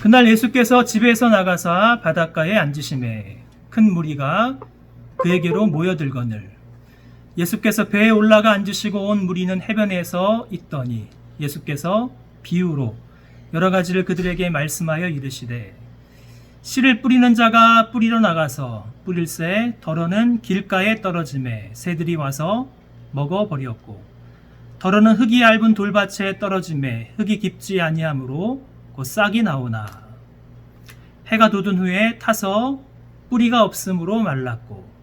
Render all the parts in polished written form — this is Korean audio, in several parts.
그날 예수께서 집에서 나가사 바닷가에 앉으시매 큰 무리가 그에게로 모여들거늘 예수께서 배에 올라가 앉으시고 온 무리는 해변에서 있더니 예수께서 비유로 여러 가지를 그들에게 말씀하여 이르시되 씨를 뿌리는 자가 뿌리러 나가서 뿌릴새 덜어는 길가에 떨어지매 새들이 와서 먹어버렸고 덜어는 흙이 얇은 돌밭에 떨어지매 흙이 깊지 아니하므로 곧 싹이 나오나 해가 돋은 후에 타서 뿌리가 없으므로 말랐고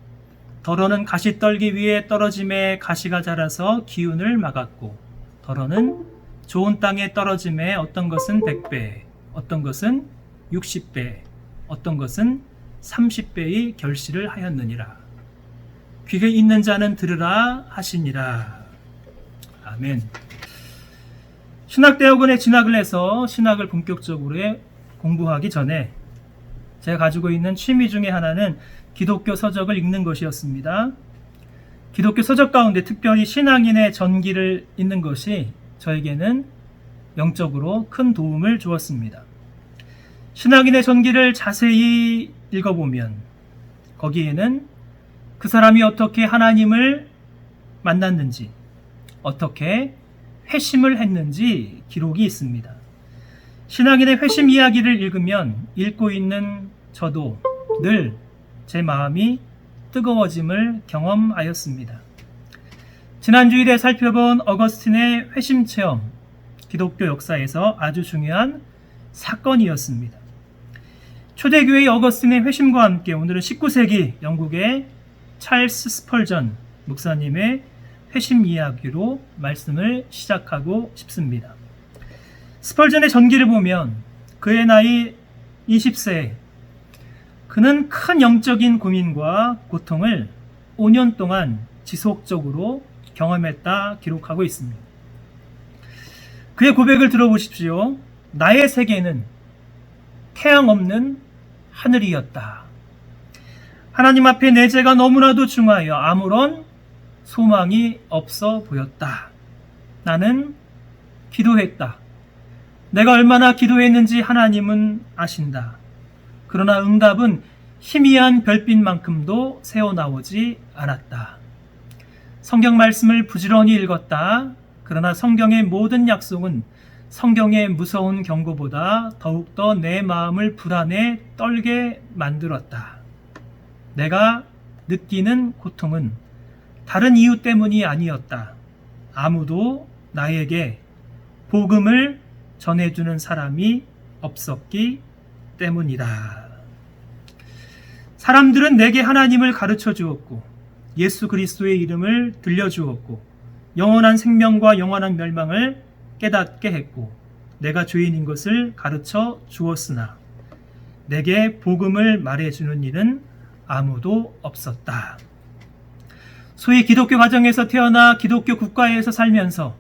덜어는 가시떨기 위에 떨어짐에 가시가 자라서 기운을 막았고 덜어는 좋은 땅에 떨어짐에 어떤 것은 100배 어떤 것은 60배 어떤 것은 30배의 결실을 하였느니라. 귀가 있는 자는 들으라 하시니라. 아멘. 신학대학원에 진학을 해서 신학을 본격적으로 공부하기 전에 제가 가지고 있는 취미 중에 하나는 기독교 서적을 읽는 것이었습니다. 기독교 서적 가운데 특별히 신앙인의 전기를 읽는 것이 저에게는 영적으로 큰 도움을 주었습니다. 신앙인의 전기를 자세히 읽어보면 거기에는 그 사람이 어떻게 하나님을 만났는지, 어떻게 회심을 했는지 기록이 있습니다. 신앙인의 회심 이야기를 읽으면 읽고 있는 저도 늘 제 마음이 뜨거워짐을 경험하였습니다. 지난 주일에 살펴본 어거스틴의 회심 체험, 기독교 역사에서 아주 중요한 사건이었습니다. 초대교회의 어거스틴의 회심과 함께 오늘은 19세기 영국의 찰스 스펄전 목사님의 회심 이야기로 말씀을 시작하고 싶습니다. 스펄전의 전기를 보면 그의 나이 20세, 그는 큰 영적인 고민과 고통을 5년 동안 지속적으로 경험했다 기록하고 있습니다. 그의 고백을 들어보십시오. 나의 세계는 태양 없는 하늘이었다. 하나님 앞에 내 죄가 너무나도 중하여 아무런 소망이 없어 보였다. 나는 기도했다. 내가 얼마나 기도했는지 하나님은 아신다. 그러나 응답은 희미한 별빛만큼도 새어나오지 않았다. 성경 말씀을 부지런히 읽었다. 그러나 성경의 모든 약속은 성경의 무서운 경고보다 더욱더 내 마음을 불안에 떨게 만들었다. 내가 느끼는 고통은 다른 이유 때문이 아니었다. 아무도 나에게 복음을 전해주는 사람이 없었기 때문이다. 사람들은 내게 하나님을 가르쳐 주었고 예수 그리스도의 이름을 들려주었고 영원한 생명과 영원한 멸망을 깨닫게 했고 내가 죄인인 것을 가르쳐 주었으나 내게 복음을 말해주는 일은 아무도 없었다. 소위 기독교 가정에서 태어나 기독교 국가에서 살면서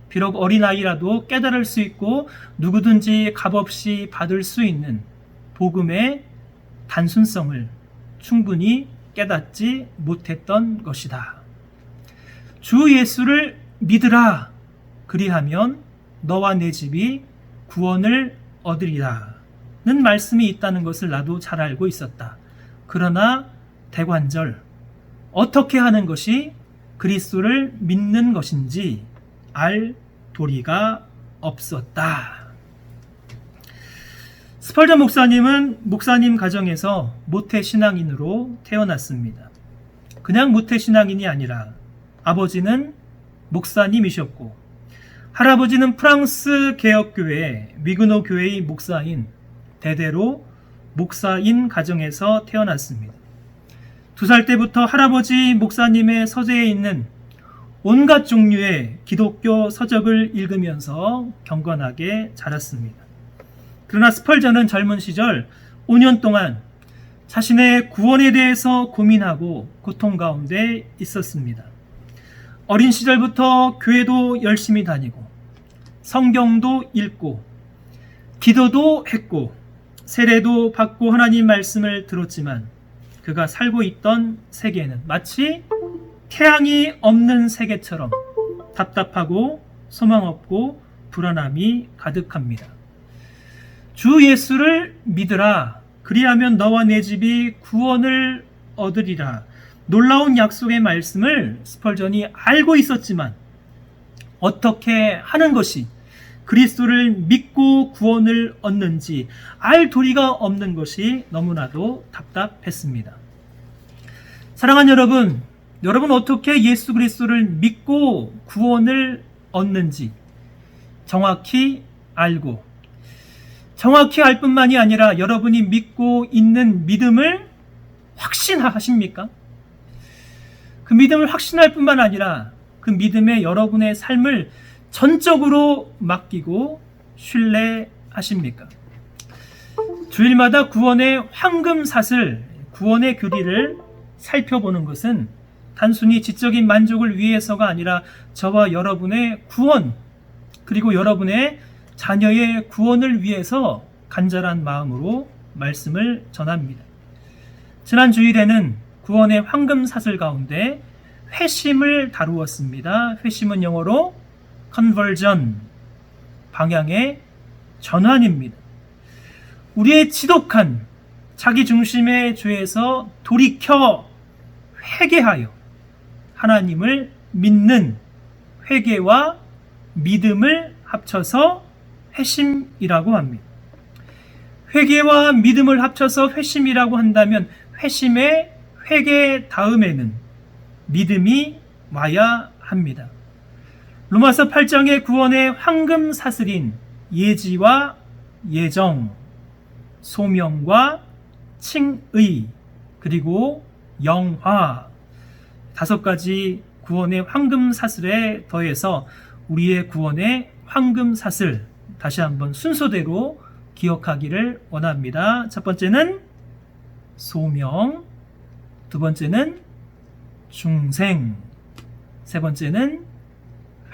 비록 어린아이라도 깨달을 수 있고 누구든지 값없이 받을 수 있는 복음의 단순성을 충분히 깨닫지 못했던 것이다. 주 예수를 믿으라. 그리하면 너와 내 집이 구원을 얻으리라. 는 말씀이 있다는 것을 나도 잘 알고 있었다. 그러나 대관절, 어떻게 하는 것이 그리스도를 믿는 것인지 알 도리가 없었다. 스펄전 목사님은 목사님 가정에서 모태 신앙인으로 태어났습니다. 그냥 모태 신앙인이 아니라 아버지는 목사님이셨고 할아버지는 프랑스 개혁교회 위그노 교회의 목사인 대대로 목사인 가정에서 태어났습니다. 2살 때부터 할아버지 목사님의 서재에 있는 온갖 종류의 기독교 서적을 읽으면서 경건하게 자랐습니다. 그러나 스펄전은 젊은 시절 5년 동안 자신의 구원에 대해서 고민하고 고통 가운데 있었습니다. 어린 시절부터 교회도 열심히 다니고 성경도 읽고 기도도 했고 세례도 받고 하나님 말씀을 들었지만 그가 살고 있던 세계는 마치 태양이 없는 세계처럼 답답하고 소망 없고 불안함이 가득합니다. 주 예수를 믿으라. 그리하면 너와 내 집이 구원을 얻으리라. 놀라운 약속의 말씀을 스펄전이 알고 있었지만 어떻게 하는 것이 그리스도를 믿고 구원을 얻는지 알 도리가 없는 것이 너무나도 답답했습니다. 사랑하는 여러분, 여러분 어떻게 예수 그리스도를 믿고 구원을 얻는지 정확히 알고 정확히 알 뿐만이 아니라 여러분이 믿고 있는 믿음을 확신하십니까? 그 믿음을 확신할 뿐만 아니라 그 믿음에 여러분의 삶을 전적으로 맡기고 신뢰하십니까? 주일마다 구원의 황금사슬, 구원의 교리를 살펴보는 것은 단순히 지적인 만족을 위해서가 아니라 저와 여러분의 구원, 그리고 여러분의 자녀의 구원을 위해서 간절한 마음으로 말씀을 전합니다. 지난 주일에는 구원의 황금사슬 가운데 회심을 다루었습니다. 회심은 영어로 conversion, 방향의 전환입니다. 우리의 지독한 자기 중심의 죄에서 돌이켜 회개하여 하나님을 믿는 회개와 믿음을 합쳐서 회심이라고 합니다. 회개와 믿음을 합쳐서 회심이라고 한다면 회심의 회개 다음에는 믿음이 와야 합니다. 로마서 8장의 구원의 황금 사슬인 예지와 예정, 소명과 칭의, 그리고 영화, 5가지 구원의 황금 사슬에 더해서 우리의 구원의 황금 사슬, 다시 한번 순서대로 기억하기를 원합니다. 첫 번째는 소명, 두 번째는 중생, 세 번째는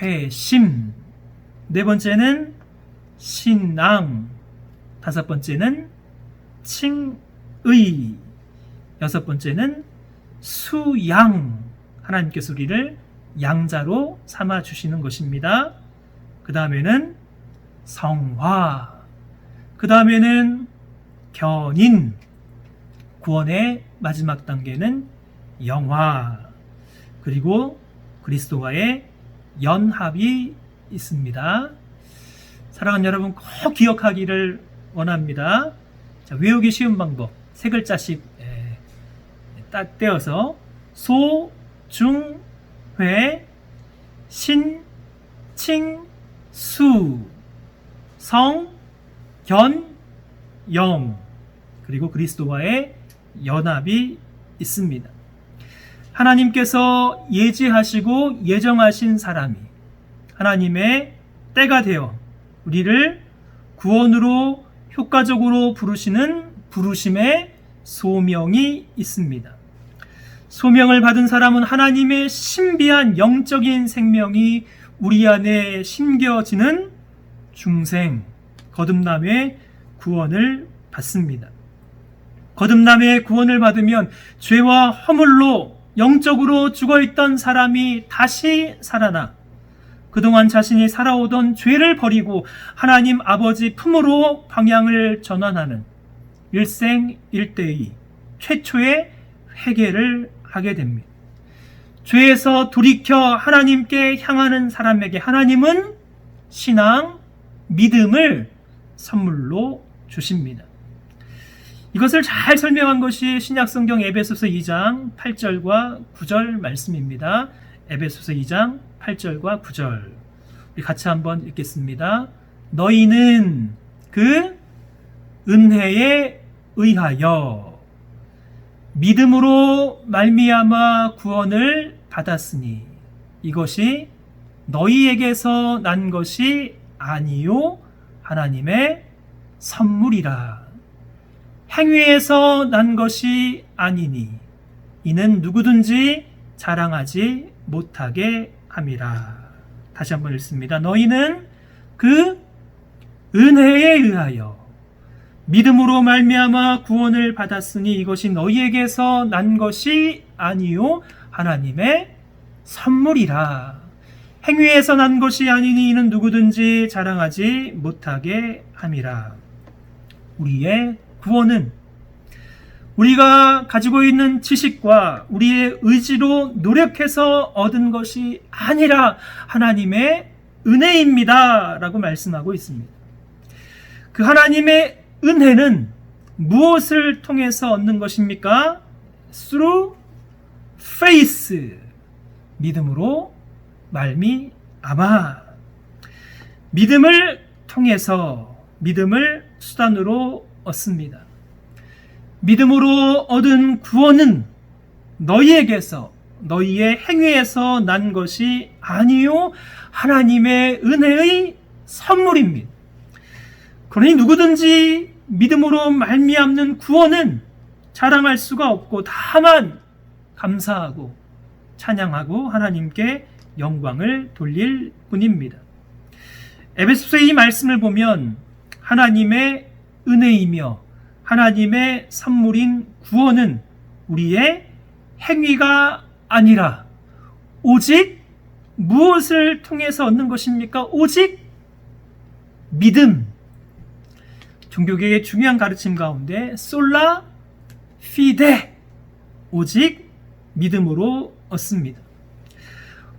회심, 네 번째는 신앙, 다섯 번째는 칭의, 여섯 번째는 수양, 하나님께서 우리를 양자로 삼아 주시는 것입니다. 그 다음에는 성화, 그 다음에는 견인, 구원의 마지막 단계는 영화, 그리고 그리스도와의 연합이 있습니다. 사랑하는 여러분, 꼭 기억하기를 원합니다. 자, 외우기 쉬운 방법, 3글자씩 딱 떼어서 소, 중, 회, 신, 칭, 수, 성, 견, 영, 그리고 그리스도와의 연합이 있습니다. 하나님께서 예지하시고 예정하신 사람이 하나님의 때가 되어 우리를 구원으로 효과적으로 부르시는 부르심의 소명이 있습니다. 소명을 받은 사람은 하나님의 신비한 영적인 생명이 우리 안에 심겨지는 중생, 거듭남의 구원을 받습니다. 거듭남의 구원을 받으면 죄와 허물로 영적으로 죽어있던 사람이 다시 살아나 그동안 자신이 살아오던 죄를 버리고 하나님 아버지 품으로 방향을 전환하는 일생일대의 최초의 회개를 하게 됩니다. 죄에서 돌이켜 하나님께 향하는 사람에게 하나님은 신앙, 믿음을 선물로 주십니다. 이것을 잘 설명한 것이 신약성경 에베소서 2장 8절과 9절 말씀입니다. 에베소서 2장 8절과 9절 우리 같이 한번 읽겠습니다. 너희는 그 은혜에 의하여 믿음으로 말미암아 구원을 받았으니 이것이 너희에게서 난 것이 아니요 하나님의 선물이라. 행위에서 난 것이 아니니 이는 누구든지 자랑하지 못하게 함이라. 다시 한번 읽습니다. 너희는 그 은혜에 의하여 믿음으로 말미암아 구원을 받았으니 이것이 너희에게서 난 것이 아니요 하나님의 선물이라. 행위에서 난 것이 아니니 이는 누구든지 자랑하지 못하게 함이라. 우리의 구원은 우리가 가지고 있는 지식과 우리의 의지로 노력해서 얻은 것이 아니라 하나님의 은혜입니다 라고 말씀하고 있습니다. 그 하나님의 은혜는 무엇을 통해서 얻는 것입니까? Through faith, 믿음으로 말미암아. 믿음을 통해서, 믿음을 수단으로 얻습니다. 믿음으로 얻은 구원은 너희에게서, 너희의 행위에서 난 것이 아니요 하나님의 은혜의 선물입니다. 그러니 누구든지 믿음으로 말미암는 구원은 자랑할 수가 없고 다만 감사하고 찬양하고 하나님께 영광을 돌릴 뿐입니다. 에베소서의 이 말씀을 보면 하나님의 은혜이며 하나님의 선물인 구원은 우리의 행위가 아니라 오직 무엇을 통해서 얻는 것입니까? 오직 믿음. 종교계의 중요한 가르침 가운데 솔라 피데, 오직 믿음으로 얻습니다.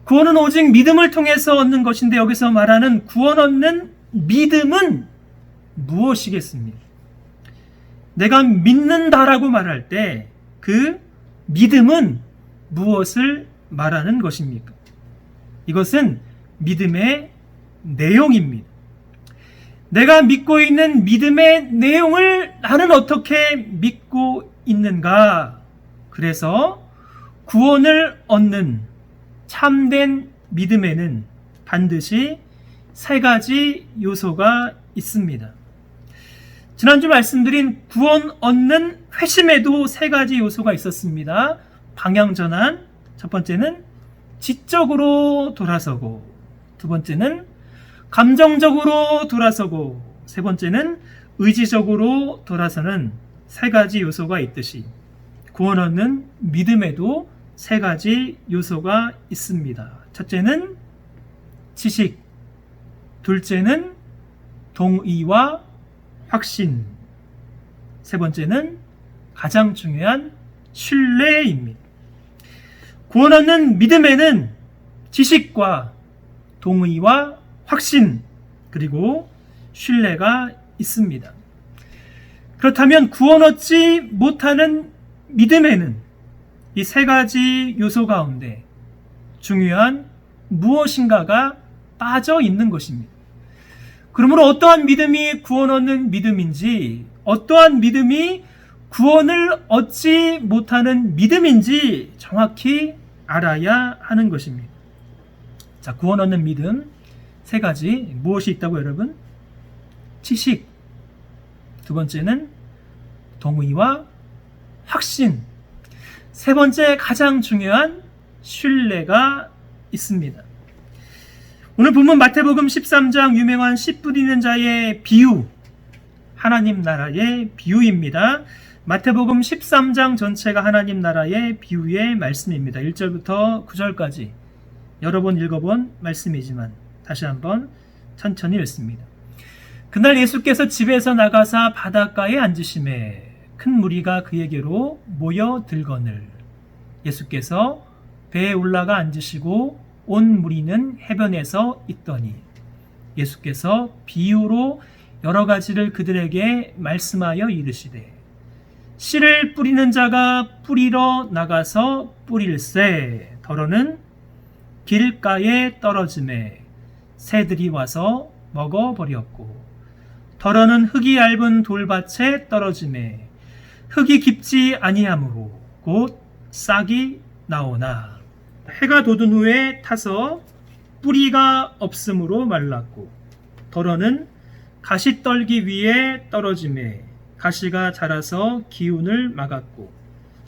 구원은 오직 믿음을 통해서 얻는 것인데 여기서 말하는 구원 얻는 믿음은 무엇이겠습니까? 내가 믿는다라고 말할 때 그 믿음은 무엇을 말하는 것입니까? 이것은 믿음의 내용입니다. 내가 믿고 있는 믿음의 내용을 나는 어떻게 믿고 있는가? 그래서 구원을 얻는 참된 믿음에는 반드시 세 가지 요소가 있습니다. 지난주 말씀드린 구원 얻는 회심에도 세 가지 요소가 있었습니다. 방향전환, 첫 번째는 지적으로 돌아서고, 두 번째는 감정적으로 돌아서고, 세 번째는 의지적으로 돌아서는 세 가지 요소가 있듯이 구원 얻는 믿음에도 세 가지 요소가 있습니다. 첫째는 지식, 둘째는 동의와 확신, 세 번째는 가장 중요한 신뢰입니다. 구원 얻는 믿음에는 지식과 동의와 확신, 그리고 신뢰가 있습니다. 그렇다면 구원 얻지 못하는 믿음에는 이 세 가지 요소 가운데 중요한 무엇인가가 빠져 있는 것입니다. 그러므로 어떠한 믿음이 구원 얻는 믿음인지, 어떠한 믿음이 구원을 얻지 못하는 믿음인지 정확히 알아야 하는 것입니다. 자, 구원 얻는 믿음 세 가지 무엇이 있다고 여러분? 지식, 두 번째는 동의와 확신, 세 번째 가장 중요한 신뢰가 있습니다. 오늘 본문 마태복음 13장 유명한 씨 뿌리는 자의 비유, 하나님 나라의 비유입니다. 마태복음 13장 전체가 하나님 나라의 비유의 말씀입니다. 1절부터 9절까지 여러 번 읽어본 말씀이지만 다시 한번 천천히 읽습니다. 그날 예수께서 집에서 나가사 바닷가에 앉으심에 큰 무리가 그에게로 모여들거늘 예수께서 배에 올라가 앉으시고 온 무리는 해변에서 있더니 예수께서 비유로 여러 가지를 그들에게 말씀하여 이르시되 씨를 뿌리는 자가 뿌리러 나가서 뿌릴새 더러는 길가에 떨어짐에 새들이 와서 먹어버렸고 더러는 흙이 얇은 돌밭에 떨어짐에 흙이 깊지 아니하므로 곧 싹이 나오나 해가 돋은 후에 타서 뿌리가 없으므로 말랐고 더러는 가시 떨기 위에 떨어짐에 가시가 자라서 기운을 막았고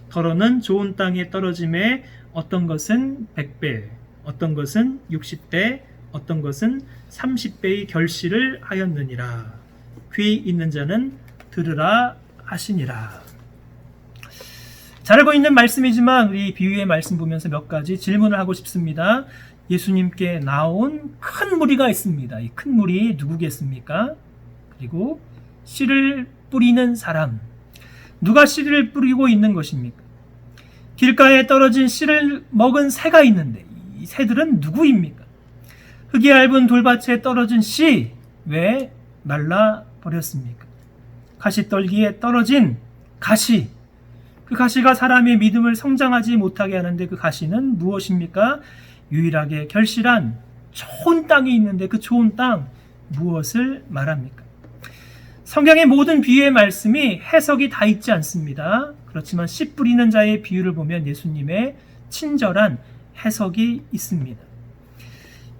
더러는 좋은 땅에 떨어짐에 어떤 것은 100배, 어떤 것은 60배, 어떤 것은 30배의 결실을 하였느니라. 귀 있는 자는 들으라 하시니라. 잘 알고 있는 말씀이지만 우리 비유의 말씀 보면서 몇 가지 질문을 하고 싶습니다. 예수님께 나온 큰 무리가 있습니다. 이 큰 무리 누구겠습니까? 그리고 씨를 뿌리는 사람. 누가 씨를 뿌리고 있는 것입니까? 길가에 떨어진 씨를 먹은 새가 있는데 이 새들은 누구입니까? 흙이 얇은 돌밭에 떨어진 씨, 왜 말라버렸습니까? 가시떨기에 떨어진 가시, 그 가시가 사람의 믿음을 성장하지 못하게 하는데 그 가시는 무엇입니까? 유일하게 결실한 좋은 땅이 있는데 그 좋은 땅 무엇을 말합니까? 성경의 모든 비유의 말씀이 해석이 다 있지 않습니다. 그렇지만 씨 뿌리는 자의 비유를 보면 예수님의 친절한 해석이 있습니다.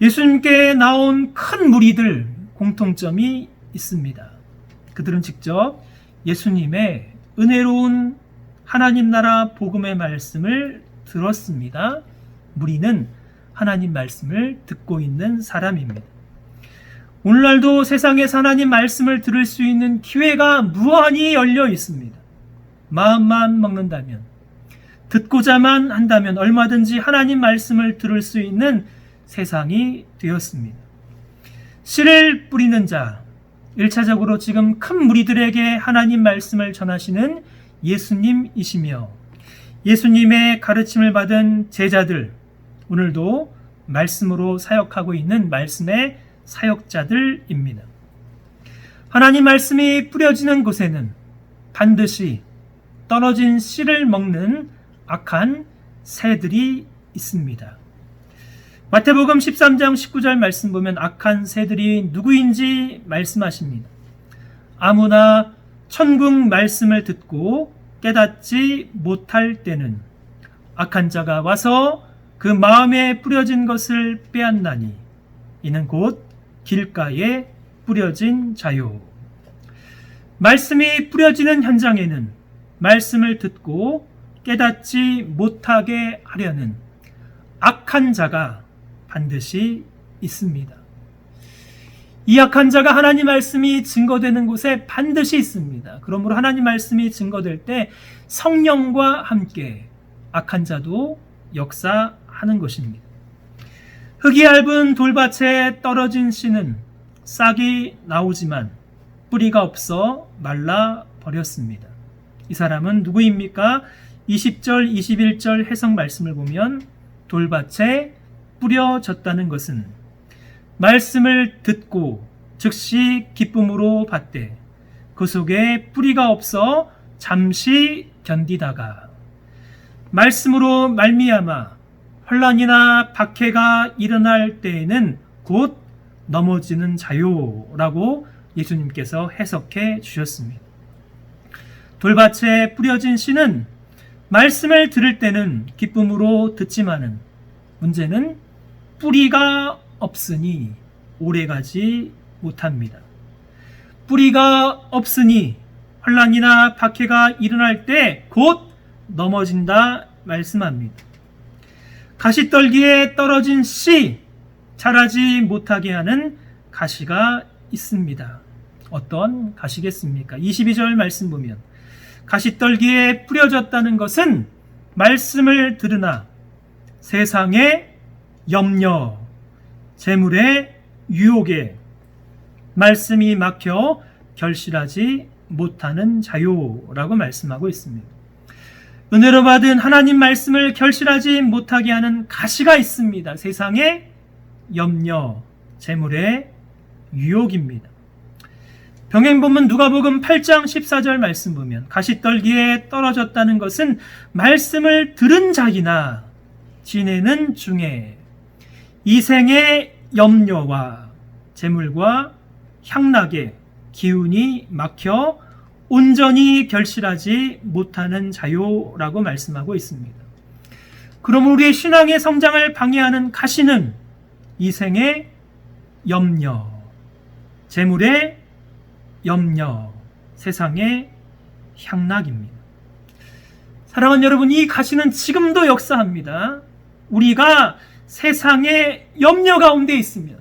예수님께 나온 큰 무리들 공통점이 있습니다. 그들은 직접 예수님의 은혜로운 하나님 나라 복음의 말씀을 들었습니다. 무리는 하나님 말씀을 듣고 있는 사람입니다. 오늘날도 세상에서 하나님 말씀을 들을 수 있는 기회가 무한히 열려 있습니다. 마음만 먹는다면, 듣고자만 한다면 얼마든지 하나님 말씀을 들을 수 있는 세상이 되었습니다. 씨를 뿌리는 자, 1차적으로 지금 큰 무리들에게 하나님 말씀을 전하시는 예수님이시며 예수님의 가르침을 받은 제자들, 오늘도 말씀으로 사역하고 있는 말씀의 사역자들입니다. 하나님 말씀이 뿌려지는 곳에는 반드시 떨어진 씨를 먹는 악한 새들이 있습니다. 마태복음 13장 19절 말씀 보면 악한 새들이 누구인지 말씀하십니다. 아무나 천국 말씀을 듣고 깨닫지 못할 때는 악한 자가 와서 그 마음에 뿌려진 것을 빼앗나니 이는 곧 길가에 뿌려진 자요. 말씀이 뿌려지는 현장에는 말씀을 듣고 깨닫지 못하게 하려는 악한 자가 반드시 있습니다. 이 악한 자가 하나님 말씀이 증거되는 곳에 반드시 있습니다. 그러므로 하나님 말씀이 증거될 때 성령과 함께 악한 자도 역사하는 것입니다. 흙이 얇은 돌밭에 떨어진 씨는 싹이 나오지만 뿌리가 없어 말라버렸습니다. 이 사람은 누구입니까? 20절, 21절 해석 말씀을 보면 돌밭에 뿌려졌다는 것은 말씀을 듣고 즉시 기쁨으로 받되 그 속에 뿌리가 없어 잠시 견디다가 말씀으로 말미암아 혼란이나 박해가 일어날 때에는 곧 넘어지는 자요라고 예수님께서 해석해 주셨습니다. 돌밭에 뿌려진 씨는 말씀을 들을 때는 기쁨으로 듣지만은 문제는 뿌리가 없으니 오래가지 못합니다. 뿌리가 없으니 혼란이나 박해가 일어날 때 곧 넘어진다 말씀합니다. 가시떨기에 떨어진 씨, 자라지 못하게 하는 가시가 있습니다. 어떤 가시겠습니까? 22절 말씀 보면 가시떨기에 뿌려졌다는 것은 말씀을 들으나 세상의 염려, 재물의 유혹에 말씀이 막혀 결실하지 못하는 자요라고 말씀하고 있습니다. 은혜로 받은 하나님 말씀을 결실하지 못하게 하는 가시가 있습니다. 세상의 염려, 재물의 유혹입니다. 병행본문 누가복음 8장 14절 말씀 보면 가시떨기에 떨어졌다는 것은 말씀을 들은 자이나 지내는 중에 이생의 염려와 재물과 향락의 기운이 막혀 온전히 결실하지 못하는 자요라고 말씀하고 있습니다. 그럼 우리의 신앙의 성장을 방해하는 가시는 이생의 염려, 재물의 염려, 세상의 향락입니다. 사랑하는 여러분, 이 가시는 지금도 역사합니다. 우리가 세상의 염려 가운데 있으면,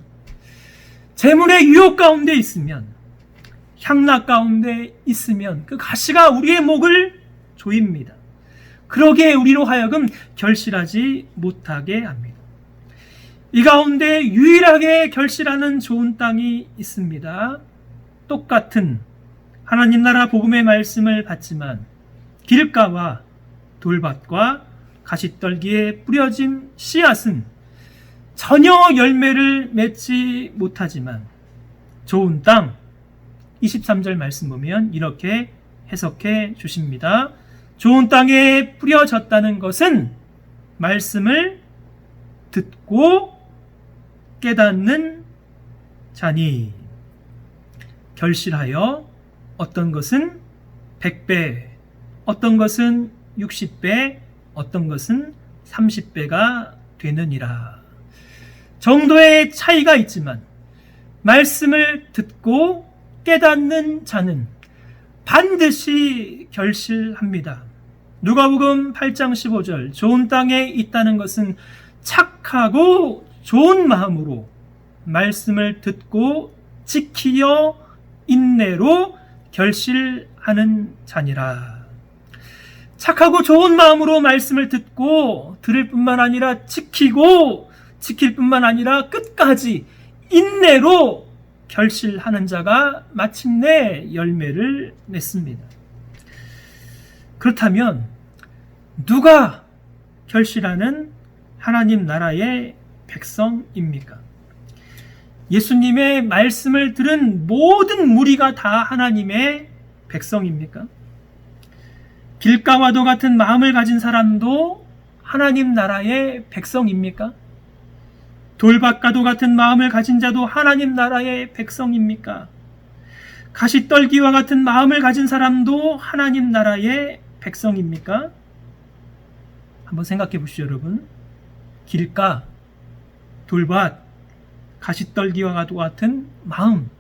재물의 유혹 가운데 있으면, 향락 가운데 있으면 그 가시가 우리의 목을 조입니다. 그러기에 우리로 하여금 결실하지 못하게 합니다. 이 가운데 유일하게 결실하는 좋은 땅이 있습니다. 똑같은 하나님 나라 복음의 말씀을 받지만 길가와 돌밭과 가시떨기에 뿌려진 씨앗은 전혀 열매를 맺지 못하지만 좋은 땅, 23절 말씀 보면 이렇게 해석해 주십니다. 좋은 땅에 뿌려졌다는 것은 말씀을 듣고 깨닫는 자니, 결실하여 어떤 것은 100배, 어떤 것은 60배, 어떤 것은 30배가 되느니라. 정도의 차이가 있지만 말씀을 듣고 깨닫는 자는 반드시 결실합니다. 누가복음 8장 15절, 좋은 땅에 있다는 것은 착하고 좋은 마음으로 말씀을 듣고 지키려 인내로 결실하는 자니라. 착하고 좋은 마음으로 말씀을 듣고 들을 뿐만 아니라 지키고 지킬 뿐만 아니라 끝까지 인내로 결실하는 자가 마침내 열매를 맺습니다. 그렇다면 누가 결실하는 하나님 나라의 백성입니까? 예수님의 말씀을 들은 모든 무리가 다 하나님의 백성입니까? 길가와도 같은 마음을 가진 사람도 하나님 나라의 백성입니까? 돌밭과도 같은 마음을 가진 자도 하나님 나라의 백성입니까? 가시떨기와 같은 마음을 가진 사람도 하나님 나라의 백성입니까? 한번 생각해 보시죠, 여러분. 길가, 돌밭, 가시떨기와 같은 마음.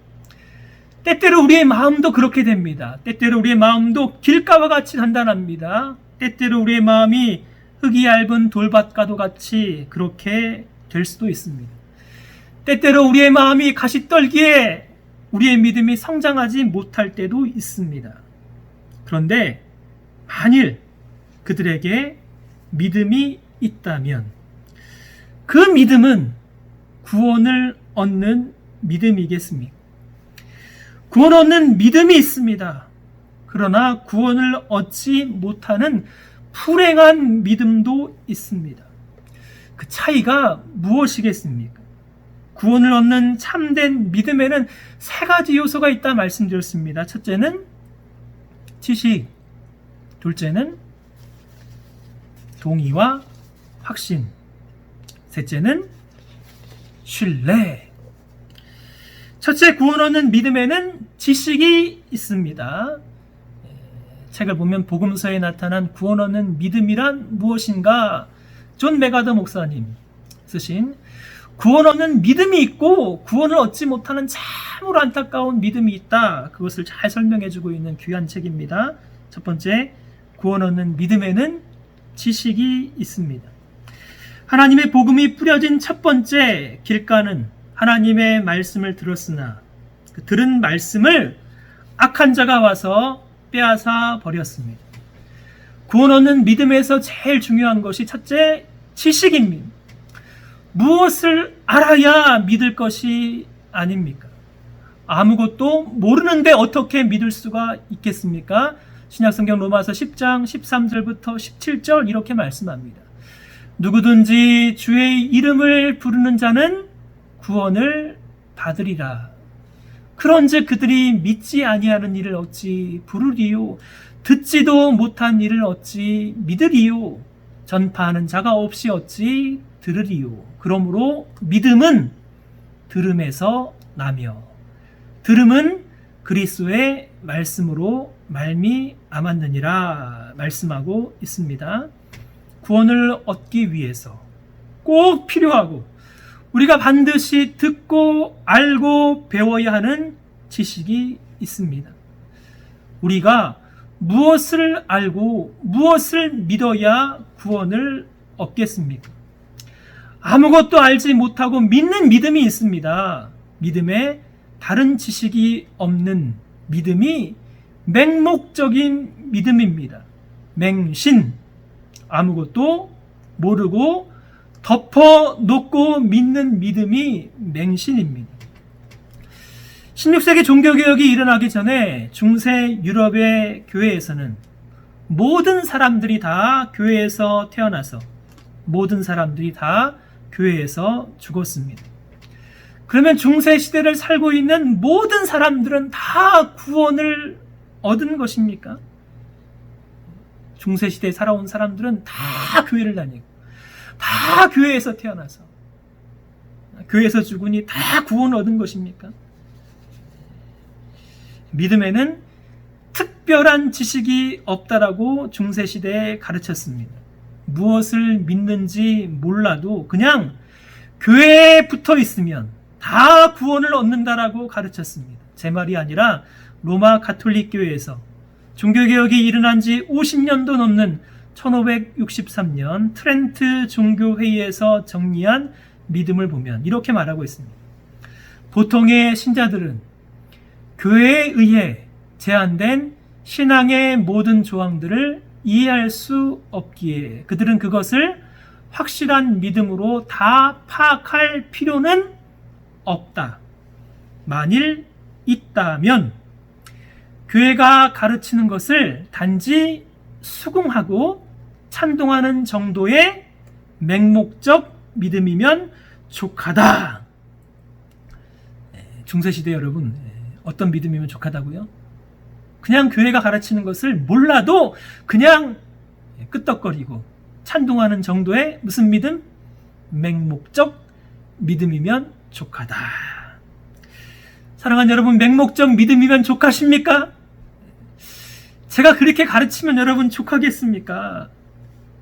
때때로 우리의 마음도 그렇게 됩니다. 때때로 우리의 마음도 길가와 같이 단단합니다. 때때로 우리의 마음이 흙이 얇은 돌밭과도 같이 그렇게 될 수도 있습니다. 때때로 우리의 마음이 가시떨기에 우리의 믿음이 성장하지 못할 때도 있습니다. 그런데 만일 그들에게 믿음이 있다면 그 믿음은 구원을 얻는 믿음이겠습니까? 구원 얻는 믿음이 있습니다. 그러나 구원을 얻지 못하는 불행한 믿음도 있습니다. 그 차이가 무엇이겠습니까? 구원을 얻는 참된 믿음에는 세 가지 요소가 있다 말씀드렸습니다. 첫째는 지식, 둘째는 동의와 확신, 셋째는 신뢰. 첫째, 구원 얻는 믿음에는 지식이 있습니다. 책을 보면 복음서에 나타난 구원 얻는 믿음이란 무엇인가? 존 메가더 목사님 쓰신 구원 얻는 믿음이 있고 구원을 얻지 못하는 참으로 안타까운 믿음이 있다. 그것을 잘 설명해주고 있는 귀한 책입니다. 첫 번째, 구원 얻는 믿음에는 지식이 있습니다. 하나님의 복음이 뿌려진 첫 번째 길가는 하나님의 말씀을 들었으나 그 들은 말씀을 악한 자가 와서 빼앗아 버렸습니다. 구원 얻는 믿음에서 제일 중요한 것이 첫째, 지식입니다. 무엇을 알아야 믿을 것이 아닙니까? 아무것도 모르는데 어떻게 믿을 수가 있겠습니까? 신약성경 로마서 10장 13절부터 17절 이렇게 말씀합니다. 누구든지 주의 이름을 부르는 자는 구원을 받으리라. 그런즉 그들이 믿지 아니하는 일을 어찌 부르리요? 듣지도 못한 일을 어찌 믿으리요? 전파하는 자가 없이 어찌 들으리요? 그러므로 믿음은 들음에서 나며 들음은 그리스도의 말씀으로 말미암았느니라 말씀하고 있습니다. 구원을 얻기 위해서 꼭 필요하고 우리가 반드시 듣고 알고 배워야 하는 지식이 있습니다. 우리가 무엇을 알고 무엇을 믿어야 구원을 얻겠습니까? 아무것도 알지 못하고 믿는 믿음이 있습니다. 믿음에 다른 지식이 없는 믿음이 맹목적인 믿음입니다. 맹신, 아무것도 모르고 덮어놓고 믿는 믿음이 맹신입니다. 16세기 종교개혁이 일어나기 전에 중세 유럽의 교회에서는 모든 사람들이 다 교회에서 태어나서 모든 사람들이 다 교회에서 죽었습니다. 그러면 중세 시대를 살고 있는 모든 사람들은 다 구원을 얻은 것입니까? 중세 시대에 살아온 사람들은 다 교회를 다니고 다 교회에서 태어나서 교회에서 죽으니 다 구원을 얻은 것입니까? 믿음에는 특별한 지식이 없다라고 중세시대에 가르쳤습니다. 무엇을 믿는지 몰라도 그냥 교회에 붙어 있으면 다 구원을 얻는다라고 가르쳤습니다. 제 말이 아니라 로마 가톨릭 교회에서 종교개혁이 일어난 지 50년도 넘는 1563년 트렌트 종교회의에서 정리한 믿음을 보면 이렇게 말하고 있습니다. 보통의 신자들은 교회에 의해 제한된 신앙의 모든 조항들을 이해할 수 없기에 그들은 그것을 확실한 믿음으로 다 파악할 필요는 없다. 만일 있다면 교회가 가르치는 것을 단지 수긍하고 찬동하는 정도의 맹목적 믿음이면 족하다. 중세시대 여러분, 어떤 믿음이면 족하다고요? 그냥 교회가 가르치는 것을 몰라도 그냥 끄떡거리고 찬동하는 정도의 무슨 믿음? 맹목적 믿음이면 족하다. 사랑하는 여러분, 맹목적 믿음이면 족하십니까? 제가 그렇게 가르치면 여러분 족하겠습니까?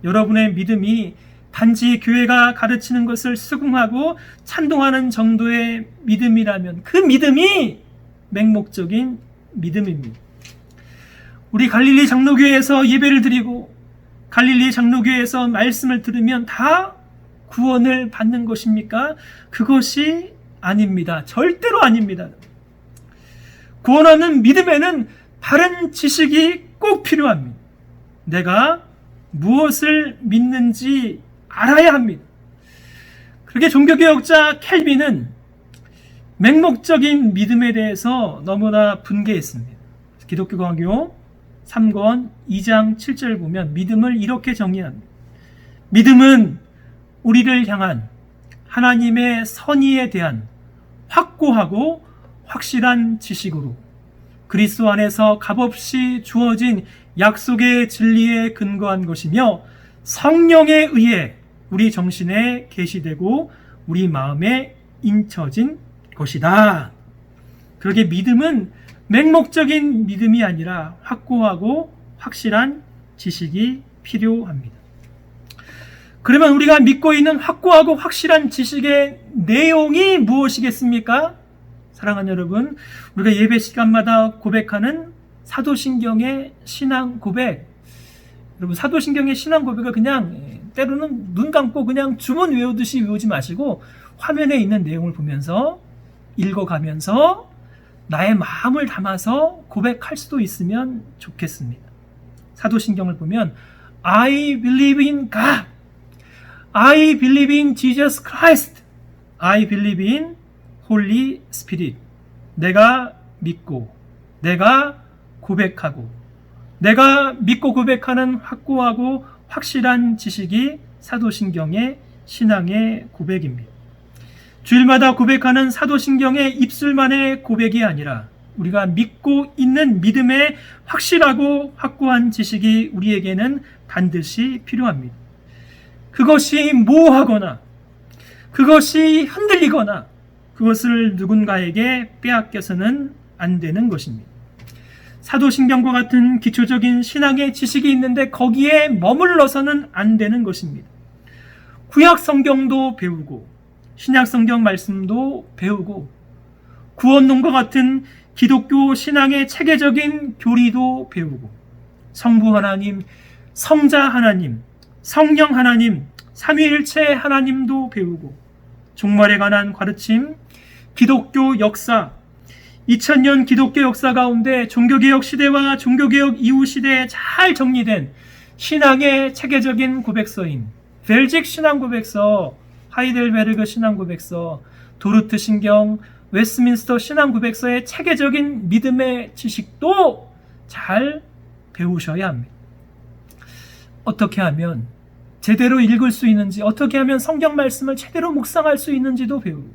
여러분의 믿음이 단지 교회가 가르치는 것을 수긍하고 찬동하는 정도의 믿음이라면 그 믿음이 맹목적인 믿음입니다. 우리 갈릴리 장로교회에서 예배를 드리고 갈릴리 장로교회에서 말씀을 들으면 다 구원을 받는 것입니까? 그것이 아닙니다. 절대로 아닙니다. 구원하는 믿음에는 바른 지식이 꼭 필요합니다. 내가 무엇을 믿는지 알아야 합니다. 그렇게 종교개혁자 켈빈은 맹목적인 믿음에 대해서 너무나 분개했습니다. 기독교 강요 3권 2장 7절 보면 믿음을 이렇게 정의합니다. 믿음은 우리를 향한 하나님의 선의에 대한 확고하고 확실한 지식으로 그리스도 안에서 값없이 주어진 약속의 진리에 근거한 것이며 성령에 의해 우리 정신에 계시되고 우리 마음에 인쳐진 것이다. 그러게 믿음은 맹목적인 믿음이 아니라 확고하고 확실한 지식이 필요합니다. 그러면 우리가 믿고 있는 확고하고 확실한 지식의 내용이 무엇이겠습니까? 사랑하는 여러분, 우리가 예배 시간마다 고백하는 사도신경의 신앙 고백. 여러분, 사도신경의 신앙 고백을 그냥 때로는 눈 감고 그냥 주문 외우듯이 외우지 마시고 화면에 있는 내용을 보면서 읽어가면서 나의 마음을 담아서 고백할 수도 있으면 좋겠습니다. 사도신경을 보면 I believe in God, I believe in Jesus Christ, I believe in Holy Spirit. 내가 믿고 내가 고백하고 내가 믿고 고백하는 확고하고 확실한 지식이 사도신경의 신앙의 고백입니다. 주일마다 고백하는 사도신경의 입술만의 고백이 아니라 우리가 믿고 있는 믿음의 확실하고 확고한 지식이 우리에게는 반드시 필요합니다. 그것이 모호하거나 그것이 흔들리거나 그것을 누군가에게 빼앗겨서는 안 되는 것입니다. 사도신경과 같은 기초적인 신앙의 지식이 있는데 거기에 머물러서는 안 되는 것입니다. 구약 성경도 배우고 신약 성경 말씀도 배우고 구원론과 같은 기독교 신앙의 체계적인 교리도 배우고 성부 하나님, 성자 하나님, 성령 하나님, 삼위일체 하나님도 배우고 종말에 관한 가르침, 기독교 역사, 2000년 기독교 역사 가운데 종교개혁 시대와 종교개혁 이후 시대에 잘 정리된 신앙의 체계적인 고백서인 벨직 신앙고백서, 하이델베르그 신앙고백서, 도르트 신경, 웨스트민스터 신앙고백서의 체계적인 믿음의 지식도 잘 배우셔야 합니다. 어떻게 하면 제대로 읽을 수 있는지, 어떻게 하면 성경 말씀을 제대로 묵상할 수 있는지도 배우고,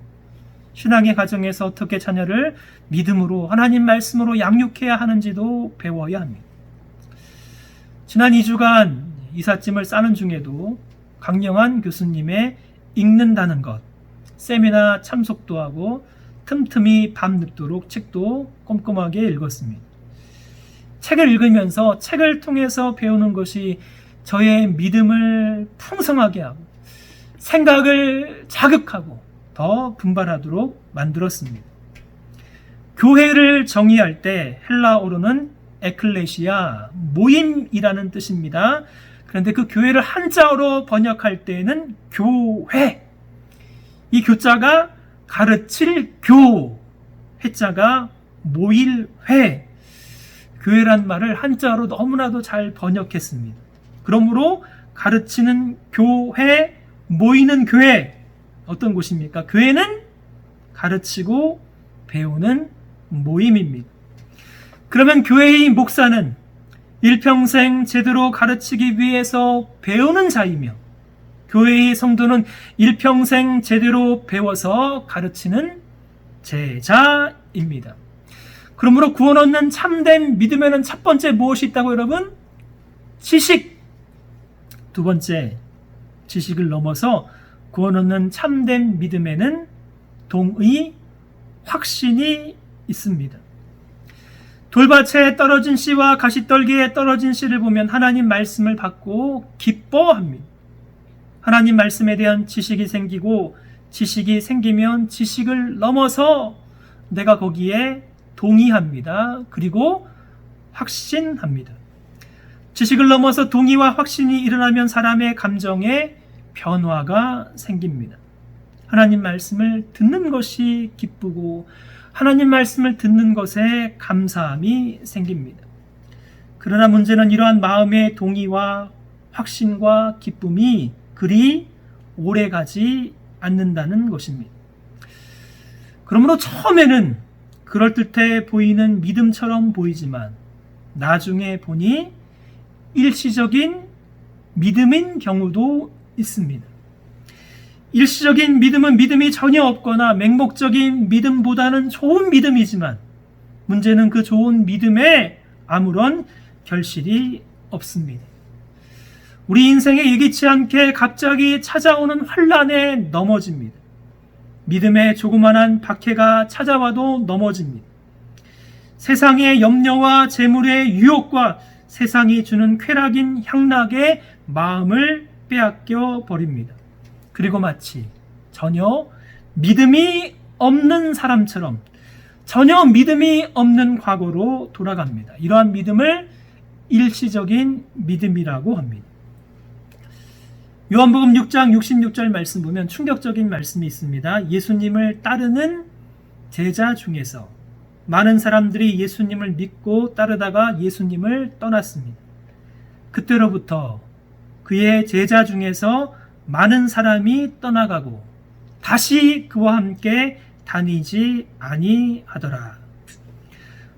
신앙의 과정에서 어떻게 자녀를 믿음으로, 하나님 말씀으로 양육해야 하는지도 배워야 합니다. 지난 2주간 이삿짐을 싸는 중에도 강영환 교수님의 읽는다는 것, 세미나 참석도 하고 틈틈이 밤늦도록 책도 꼼꼼하게 읽었습니다. 책을 읽으면서 책을 통해서 배우는 것이 저의 믿음을 풍성하게 하고 생각을 자극하고 더 분발하도록 만들었습니다. 교회를 정의할 때 헬라어로는 에클레시아, 모임이라는 뜻입니다. 그런데 그 교회를 한자어로 번역할 때에는 교회, 이 교자가 가르칠 교, 회자가 모일 회, 교회란 말을 한자어로 너무나도 잘 번역했습니다. 그러므로 가르치는 교회, 모이는 교회, 어떤 곳입니까? 교회는 가르치고 배우는 모임입니다. 그러면 교회의 목사는 일평생 제대로 가르치기 위해서 배우는 자이며, 교회의 성도는 일평생 제대로 배워서 가르치는 제자입니다. 그러므로 구원 얻는 참된 믿음에는 첫 번째 무엇이 있다고 여러분? 지식. 두 번째, 지식을 넘어서 구원 얻는 참된 믿음에는 동의, 확신이 있습니다. 돌밭에 떨어진 씨와 가시떨기에 떨어진 씨를 보면 하나님 말씀을 받고 기뻐합니다. 하나님 말씀에 대한 지식이 생기고, 지식이 생기면 지식을 넘어서 내가 거기에 동의합니다. 그리고 확신합니다. 지식을 넘어서 동의와 확신이 일어나면 사람의 감정에 변화가 생깁니다. 하나님 말씀을 듣는 것이 기쁘고, 하나님 말씀을 듣는 것에 감사함이 생깁니다. 그러나 문제는 이러한 마음의 동의와 확신과 기쁨이 그리 오래가지 않는다는 것입니다. 그러므로 처음에는 그럴듯해 보이는 믿음처럼 보이지만 나중에 보니 일시적인 믿음인 경우도 있습니다. 일시적인 믿음은 믿음이 전혀 없거나 맹목적인 믿음보다는 좋은 믿음이지만 문제는 그 좋은 믿음에 아무런 결실이 없습니다. 우리 인생에 예기치 않게 갑자기 찾아오는 환난에 넘어집니다. 믿음의 조그만한 박해가 찾아와도 넘어집니다. 세상의 염려와 재물의 유혹과 세상이 주는 쾌락인 향락에 마음을 빼앗겨 버립니다. 그리고 마치 전혀 믿음이 없는 사람처럼 전혀 믿음이 없는 과거로 돌아갑니다. 이러한 믿음을 일시적인 믿음이라고 합니다. 요한복음 6장 66절 말씀 보면 충격적인 말씀이 있습니다. 예수님을 따르는 제자 중에서 많은 사람들이 예수님을 믿고 따르다가 예수님을 떠났습니다. 그때로부터 그의 제자 중에서 많은 사람이 떠나가고 다시 그와 함께 다니지 아니하더라.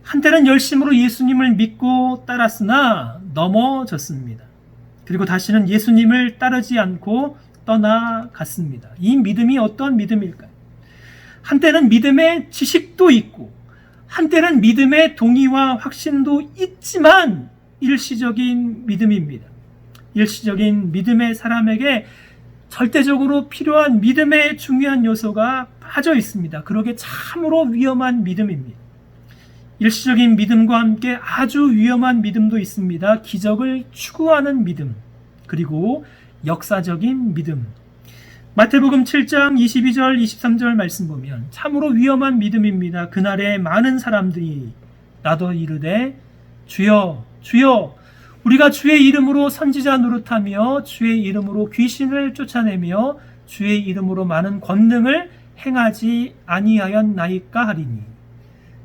한때는 열심으로 예수님을 믿고 따랐으나 넘어졌습니다. 그리고 다시는 예수님을 따르지 않고 떠나갔습니다. 이 믿음이 어떤 믿음일까요? 한때는 믿음의 지식도 있고 한때는 믿음의 동의와 확신도 있지만 일시적인 믿음입니다. 일시적인 믿음의 사람에게 절대적으로 필요한 믿음의 중요한 요소가 빠져 있습니다. 그러게 참으로 위험한 믿음입니다. 일시적인 믿음과 함께 아주 위험한 믿음도 있습니다. 기적을 추구하는 믿음, 그리고 역사적인 믿음. 마태복음 7장 22절 23절 말씀 보면 참으로 위험한 믿음입니다. 그날에 많은 사람들이 나도 이르되 주여 주여 우리가 주의 이름으로 선지자 노릇하며 주의 이름으로 귀신을 쫓아내며 주의 이름으로 많은 권능을 행하지 아니하였나이까 하리니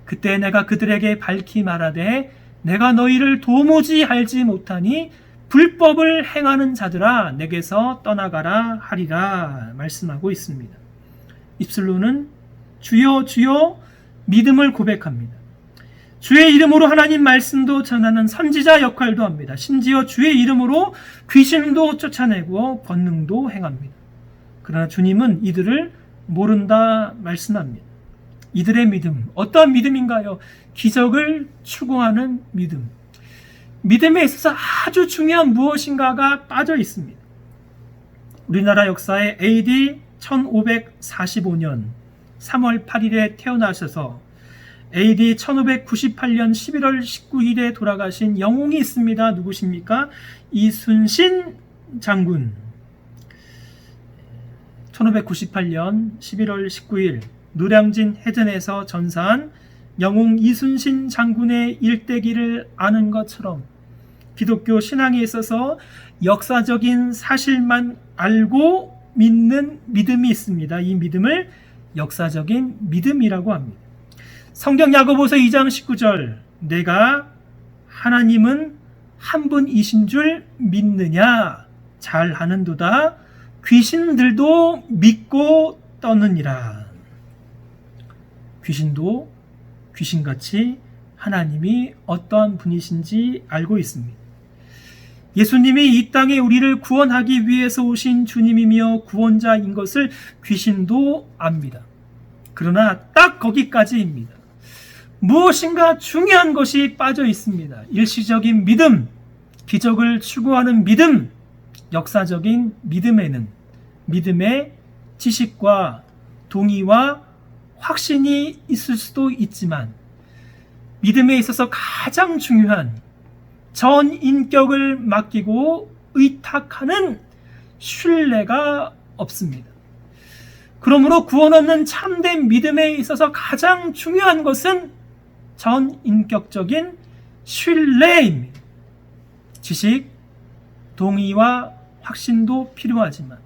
그때 내가 그들에게 밝히 말하되 내가 너희를 도무지 알지 못하니 불법을 행하는 자들아 내게서 떠나가라 하리라 말씀하고 있습니다. 입술로는 주여 주여 믿음을 고백합니다. 주의 이름으로 하나님 말씀도 전하는 선지자 역할도 합니다. 심지어 주의 이름으로 귀신도 쫓아내고 권능도 행합니다. 그러나 주님은 이들을 모른다 말씀합니다. 이들의 믿음, 어떠한 믿음인가요? 기적을 추구하는 믿음. 믿음에 있어서 아주 중요한 무엇인가가 빠져 있습니다. 우리나라 역사에 AD 1545년 3월 8일에 태어나셔서 AD 1598년 11월 19일에 돌아가신 영웅이 있습니다. 누구십니까? 이순신 장군. 1598년 11월 19일 노량진 해전에서 전사한 영웅 이순신 장군의 일대기를 아는 것처럼 기독교 신앙에 있어서 역사적인 사실만 알고 믿는 믿음이 있습니다. 이 믿음을 역사적인 믿음이라고 합니다. 성경 야고보서 2장 19절 내가 하나님은 한 분이신 줄 믿느냐 잘 하는도다 귀신들도 믿고 떠느니라. 귀신도 귀신같이 하나님이 어떠한 분이신지 알고 있습니다. 예수님이 이 땅에 우리를 구원하기 위해서 오신 주님이며 구원자인 것을 귀신도 압니다. 그러나 딱 거기까지입니다. 무엇인가 중요한 것이 빠져 있습니다. 일시적인 믿음, 기적을 추구하는 믿음, 역사적인 믿음에는 믿음의 지식과 동의와 확신이 있을 수도 있지만 믿음에 있어서 가장 중요한 전 인격을 맡기고 의탁하는 신뢰가 없습니다. 그러므로 구원 얻는 참된 믿음에 있어서 가장 중요한 것은 전 인격적인 신뢰입니다. 지식, 동의와 확신도 필요하지만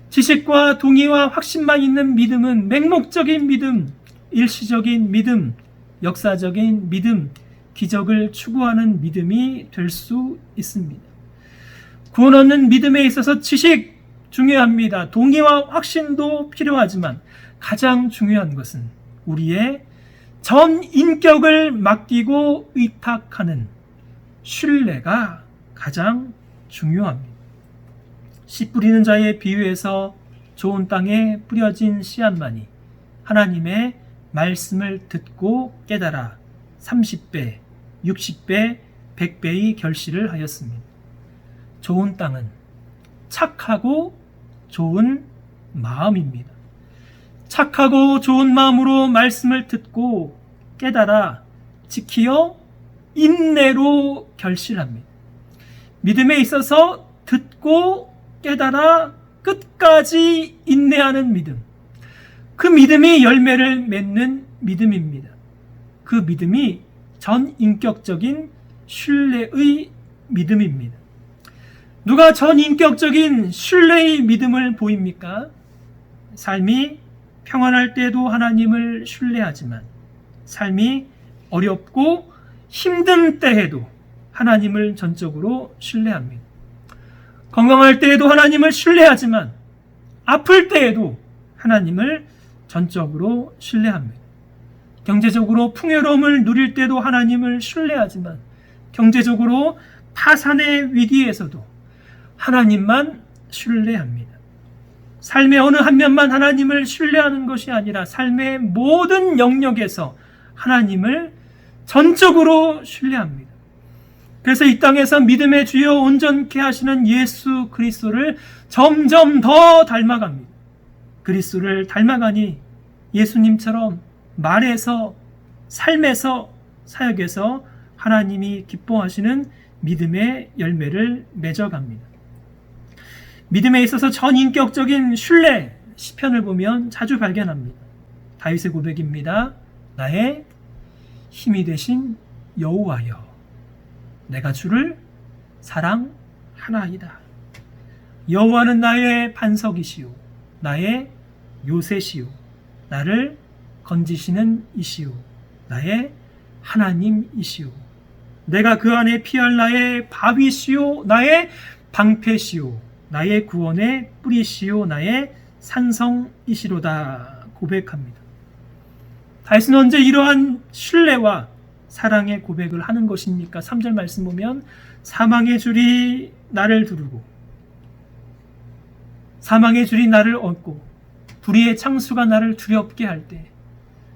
지식과 동의와 확신만 있는 믿음은 맹목적인 믿음, 일시적인 믿음, 역사적인 믿음, 기적을 추구하는 믿음이 될 수 있습니다. 구원 얻는 믿음에 있어서 지식 중요합니다. 동의와 확신도 필요하지만 가장 중요한 것은 우리의 전 인격을 맡기고 의탁하는 신뢰가 가장 중요합니다. 씨 뿌리는 자의 비유에서 좋은 땅에 뿌려진 씨앗만이 하나님의 말씀을 듣고 깨달아 30배, 60배, 100배의 결실을 하였습니다. 좋은 땅은 착하고 좋은 마음입니다. 착하고 좋은 마음으로 말씀을 듣고 깨달아 지키어 인내로 결실합니다. 믿음에 있어서 듣고 깨달아 끝까지 인내하는 믿음. 그 믿음이 열매를 맺는 믿음입니다. 그 믿음이 전인격적인 신뢰의 믿음입니다. 누가 전인격적인 신뢰의 믿음을 보입니까? 삶이 평안할 때도 하나님을 신뢰하지만 삶이 어렵고 힘든 때에도 하나님을 전적으로 신뢰합니다. 건강할 때에도 하나님을 신뢰하지만 아플 때에도 하나님을 전적으로 신뢰합니다. 경제적으로 풍요로움을 누릴 때도 하나님을 신뢰하지만 경제적으로 파산의 위기에서도 하나님만 신뢰합니다. 삶의 어느 한 면만 하나님을 신뢰하는 것이 아니라 삶의 모든 영역에서 하나님을 전적으로 신뢰합니다. 그래서 이 땅에서 믿음의 주요 온전케 하시는 예수 그리스도를 점점 더 닮아갑니다. 그리스도를 닮아가니 예수님처럼 말에서, 삶에서, 사역에서 하나님이 기뻐하시는 믿음의 열매를 맺어갑니다. 믿음에 있어서 전인격적인 신뢰, 시편을 보면 자주 발견합니다. 다윗의 고백입니다. 나의 힘이 되신 여호와여, 내가 주를 사랑하나이다. 여호와는 나의 반석이시오, 나의 요새시오, 나를 건지시는 이시오, 나의 하나님이시오. 내가 그 안에 피할 나의 바위시오, 나의 방패시오, 나의 구원의 뿌리시오, 나의 산성이시로다 고백합니다. 다윗은 언제 이러한 신뢰와 사랑의 고백을 하는 것입니까? 3절 말씀 보면 사망의 줄이 나를 두르고 사망의 줄이 나를 얹고 불의의 창수가 나를 두렵게 할 때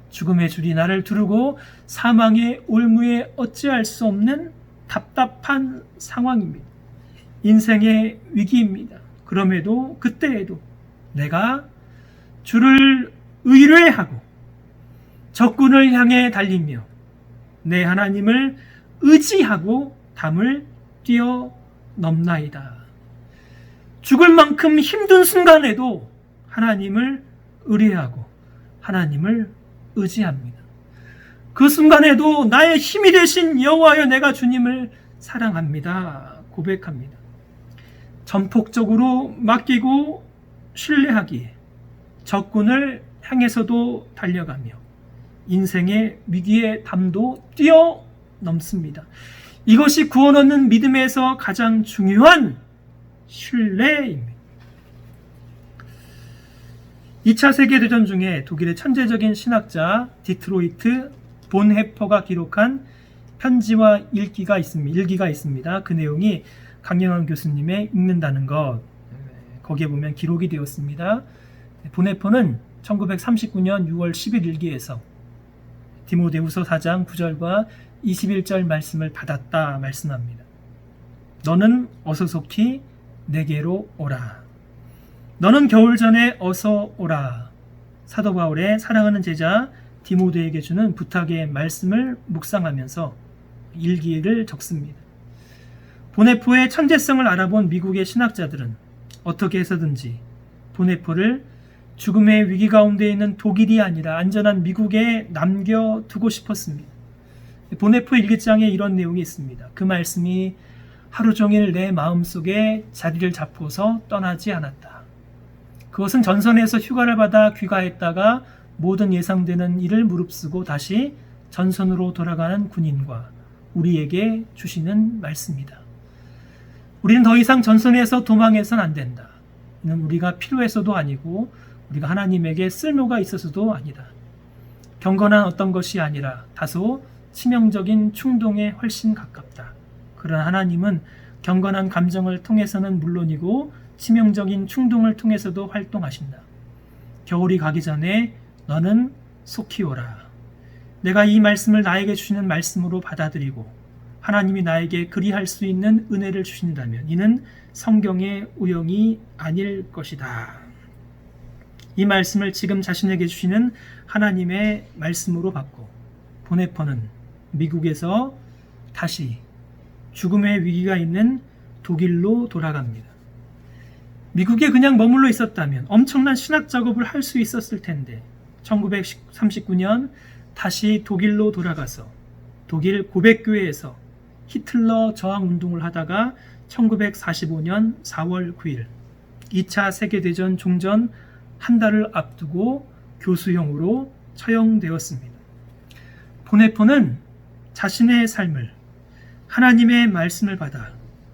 죽음의 줄이 나를 두르고 사망의 올무에 어찌할 수 없는 답답한 상황입니다. 인생의 위기입니다. 그럼에도 그때에도 내가 주를 의뢰하고 적군을 향해 달리며 내 하나님을 의지하고 담을 뛰어넘나이다. 죽을 만큼 힘든 순간에도 하나님을 의뢰하고 하나님을 의지합니다. 그 순간에도 나의 힘이 되신 여호와여 내가 주님을 사랑합니다. 고백합니다. 전폭적으로 맡기고 신뢰하기에 적군을 향해서도 달려가며 인생의 위기의 담도 뛰어넘습니다. 이것이 구원 얻는 믿음에서 가장 중요한 신뢰입니다. 2차 세계대전 중에 독일의 천재적인 신학자 디트로이트 본헤퍼가 기록한 편지와 일기가 있습니다. 그 내용이 강영환 교수님의 읽는다는 것, 거기에 보면 기록이 되었습니다. 본헤퍼는 1939년 6월 10일 일기에서 디모데후서 4장 9절과 21절 말씀을 받았다 말씀합니다. 너는 어서 속히 내게로 오라. 너는 겨울 전에 어서 오라. 사도 바울의 사랑하는 제자 디모데에게 주는 부탁의 말씀을 묵상하면서 일기를 적습니다. 본헤퍼의 천재성을 알아본 미국의 신학자들은 어떻게 해서든지 본헤퍼를 죽음의 위기 가운데 있는 독일이 아니라 안전한 미국에 남겨두고 싶었습니다. 본헤퍼 일기장에 이런 내용이 있습니다. 그 말씀이 하루 종일 내 마음속에 자리를 잡고서 떠나지 않았다. 그것은 전선에서 휴가를 받아 귀가했다가 모든 예상되는 일을 무릅쓰고 다시 전선으로 돌아가는 군인과 우리에게 주시는 말씀이다. 우리는 더 이상 전선에서 도망해서는 안 된다. 이는 우리가 필요해서도 아니고 우리가 하나님에게 쓸모가 있어서도 아니다. 경건한 어떤 것이 아니라 다소 치명적인 충동에 훨씬 가깝다. 그러나 하나님은 경건한 감정을 통해서는 물론이고 치명적인 충동을 통해서도 활동하신다. 겨울이 가기 전에 너는 속히 오라. 내가 이 말씀을 나에게 주시는 말씀으로 받아들이고 하나님이 나에게 그리할 수 있는 은혜를 주신다면 이는 성경의 우영이 아닐 것이다. 이 말씀을 지금 자신에게 주시는 하나님의 말씀으로 받고 본헤퍼는 미국에서 다시 죽음의 위기가 있는 독일로 돌아갑니다. 미국에 그냥 머물러 있었다면 엄청난 신학 작업을 할 수 있었을 텐데 1939년 다시 독일로 돌아가서 독일 고백교회에서 히틀러 저항 운동을 하다가 1945년 4월 9일 2차 세계대전 종전 한 달을 앞두고 교수형으로 처형되었습니다. 본헤퍼는 자신의 삶을 하나님의 말씀을 받아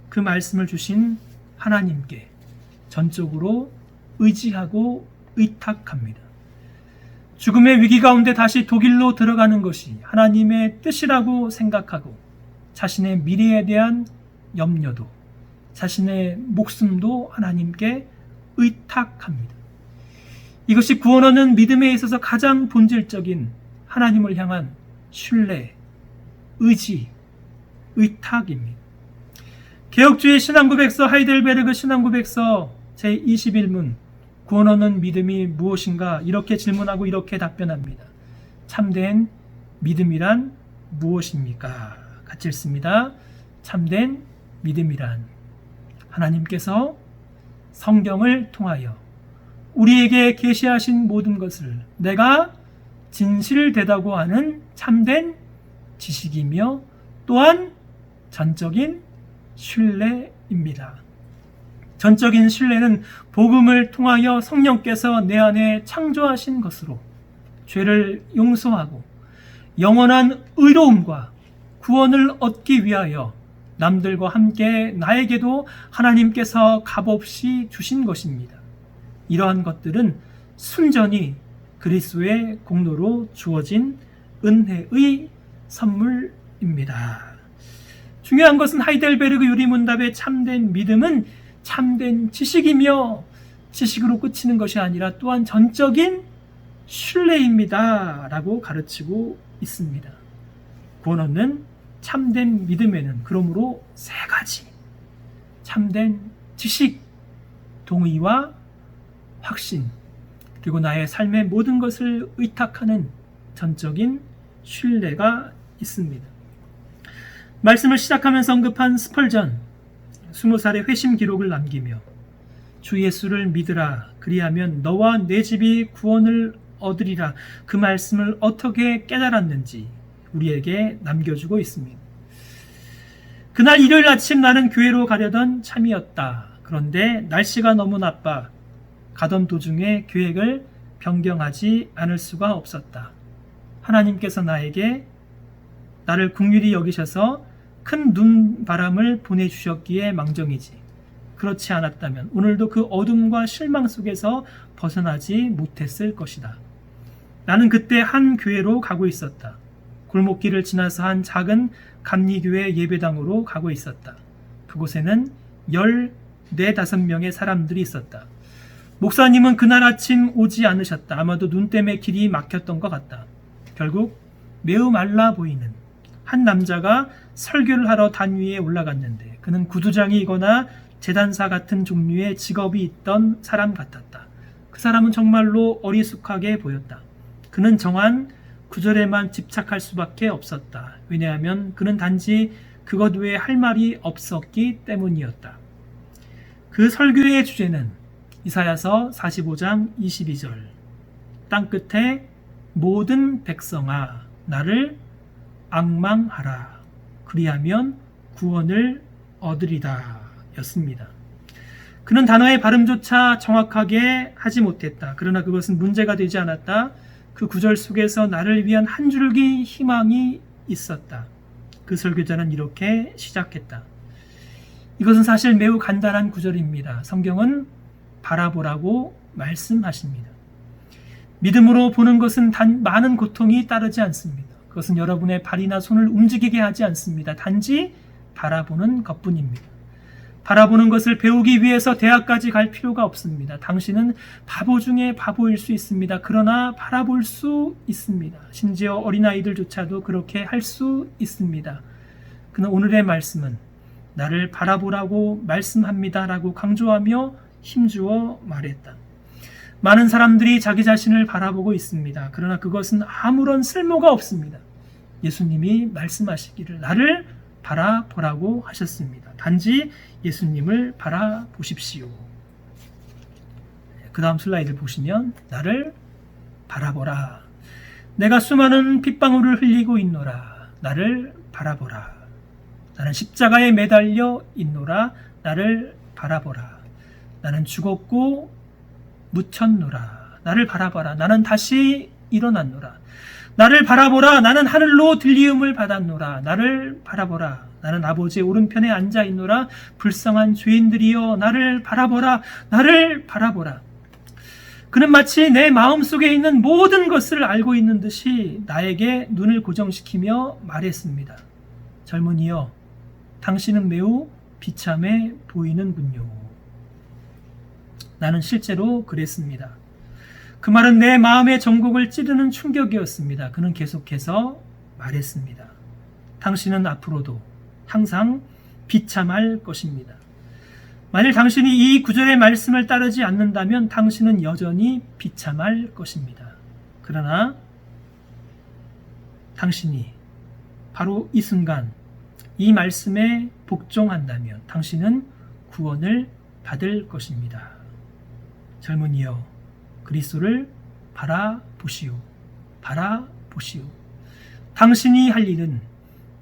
그 말씀을 주신 하나님께 전적으로 의지하고 의탁합니다. 죽음의 위기 가운데 다시 독일로 들어가는 것이 하나님의 뜻이라고 생각하고 자신의 미래에 대한 염려도 자신의 목숨도 하나님께 의탁합니다. 이것이 구원 얻는 믿음에 있어서 가장 본질적인 하나님을 향한 신뢰, 의지, 의탁입니다. 개혁주의 신앙고백서 하이델베르그 신앙고백서 제21문 구원 얻는 믿음이 무엇인가 이렇게 질문하고 이렇게 답변합니다. 참된 믿음이란 무엇입니까? 같이 읽습니다. 참된 믿음이란 하나님께서 성경을 통하여 우리에게 계시하신 모든 것을 내가 진실되다고 하는 참된 지식이며 또한 전적인 신뢰입니다. 전적인 신뢰는 복음을 통하여 성령께서 내 안에 창조하신 것으로 죄를 용서하고 영원한 의로움과 구원을 얻기 위하여 남들과 함께 나에게도 하나님께서 값없이 주신 것입니다. 이러한 것들은 순전히 그리스도의 공로로 주어진 은혜의 선물입니다. 중요한 것은 하이델베르그 유리문답의 참된 믿음은 참된 지식이며 지식으로 그치는 것이 아니라 또한 전적인 신뢰입니다 라고 가르치고 있습니다. 구원 얻는 참된 믿음에는 그러므로 세 가지: 참된 지식, 동의와 확신, 그리고 나의 삶의 모든 것을 의탁하는 전적인 신뢰가 있습니다. 말씀을 시작하면서 언급한 스펄전, 20살의 회심 기록을 남기며 주 예수를 믿으라, 그리하면 너와 내 집이 구원을 얻으리라, 그 말씀을 어떻게 깨달았는지 우리에게 남겨주고 있습니다. 그날 일요일 아침 나는 교회로 가려던 참이었다. 그런데 날씨가 너무 나빠 가던 도중에 계획을 변경하지 않을 수가 없었다. 하나님께서 나를 긍휼히 여기셔서 큰 눈바람을 보내주셨기에 망정이지, 그렇지 않았다면 오늘도 그 어둠과 실망 속에서 벗어나지 못했을 것이다. 나는 그때 한 교회로 가고 있었다. 골목길을 지나서 한 작은 감리교회 예배당으로 가고 있었다. 그곳에는 14-15명의 사람들이 있었다. 목사님은 그날 아침 오지 않으셨다. 아마도 눈 때문에 길이 막혔던 것 같다. 결국 매우 말라 보이는 한 남자가 설교를 하러 단 위에 올라갔는데 그는 구두장이거나 재단사 같은 종류의 직업이 있던 사람 같았다. 그 사람은 정말로 어리숙하게 보였다. 그는 정한 구절에만 집착할 수밖에 없었다. 왜냐하면 그는 단지 그것 외에 할 말이 없었기 때문이었다. 그 설교의 주제는 이사야서 45장 22절, 땅끝에 모든 백성아 나를 앙망하라, 그리하면 구원을 얻으리다 였습니다. 그는 단어의 발음조차 정확하게 하지 못했다. 그러나 그것은 문제가 되지 않았다. 그 구절 속에서 나를 위한 한 줄기 희망이 있었다. 그 설교자는 이렇게 시작했다. 이것은 사실 매우 간단한 구절입니다. 성경은 바라보라고 말씀하십니다. 믿음으로 보는 것은 단 많은 고통이 따르지 않습니다. 그것은 여러분의 발이나 손을 움직이게 하지 않습니다. 단지 바라보는 것뿐입니다. 바라보는 것을 배우기 위해서 대학까지 갈 필요가 없습니다. 당신은 바보 중에 바보일 수 있습니다. 그러나 바라볼 수 있습니다. 심지어 어린아이들조차도 그렇게 할 수 있습니다. 그는 오늘의 말씀은 나를 바라보라고 말씀합니다 라고 강조하며 힘주어 말했다. 많은 사람들이 자기 자신을 바라보고 있습니다. 그러나 그것은 아무런 쓸모가 없습니다. 예수님이 말씀하시기를 나를 바라보라고 하셨습니다. 단지 예수님을 바라보십시오. 그 다음 슬라이드 보시면 나를 바라보라. 내가 수많은 핏방울을 흘리고 있노라. 나를 바라보라. 나는 십자가에 매달려 있노라. 나를 바라보라. 나는 죽었고 묻혔노라. 나를 바라봐라. 나는 다시 일어났노라. 나를 바라보라. 나는 하늘로 들리음을 받았노라. 나를 바라보라. 나는 아버지의 오른편에 앉아있노라. 불쌍한 죄인들이여 나를 바라보라. 나를 바라보라. 그는 마치 내 마음속에 있는 모든 것을 알고 있는 듯이 나에게 눈을 고정시키며 말했습니다. 젊은이여, 당신은 매우 비참해 보이는군요. 나는 실제로 그랬습니다. 그 말은 내 마음의 전곡을 찌르는 충격이었습니다. 그는 계속해서 말했습니다. 당신은 앞으로도 항상 비참할 것입니다. 만일 당신이 이 구절의 말씀을 따르지 않는다면 당신은 여전히 비참할 것입니다. 그러나 당신이 바로 이 순간 이 말씀에 복종한다면 당신은 구원을 받을 것입니다. 젊은이여, 그리스도를 바라보시오. 바라보시오. 당신이 할 일은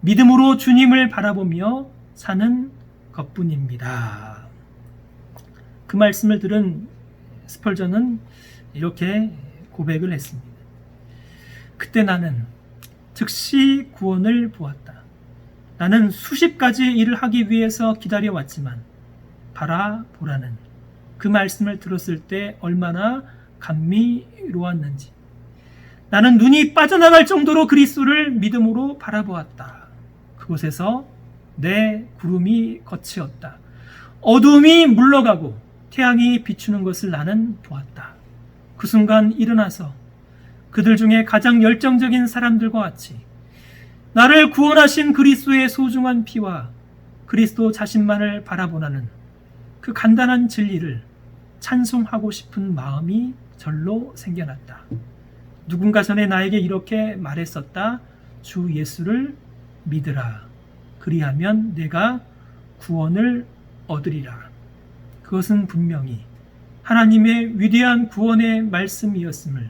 믿음으로 주님을 바라보며 사는 것뿐입니다. 그 말씀을 들은 스펄전은 이렇게 고백을 했습니다. 그때 나는 즉시 구원을 보았다. 나는 수십 가지의 일을 하기 위해서 기다려왔지만 바라보라는 그 말씀을 들었을 때 얼마나 감미로웠는지, 나는 눈이 빠져나갈 정도로 그리스도를 믿음으로 바라보았다. 그곳에서 내 구름이 거치었다. 어둠이 물러가고 태양이 비추는 것을 나는 보았다. 그 순간 일어나서 그들 중에 가장 열정적인 사람들과 같이 나를 구원하신 그리스도의 소중한 피와 그리스도 자신만을 바라보라는 그 간단한 진리를 찬송하고 싶은 마음이 절로 생겨났다. 누군가 전에 나에게 이렇게 말했었다. 주 예수를 믿으라. 그리하면 내가 구원을 얻으리라. 그것은 분명히 하나님의 위대한 구원의 말씀이었음을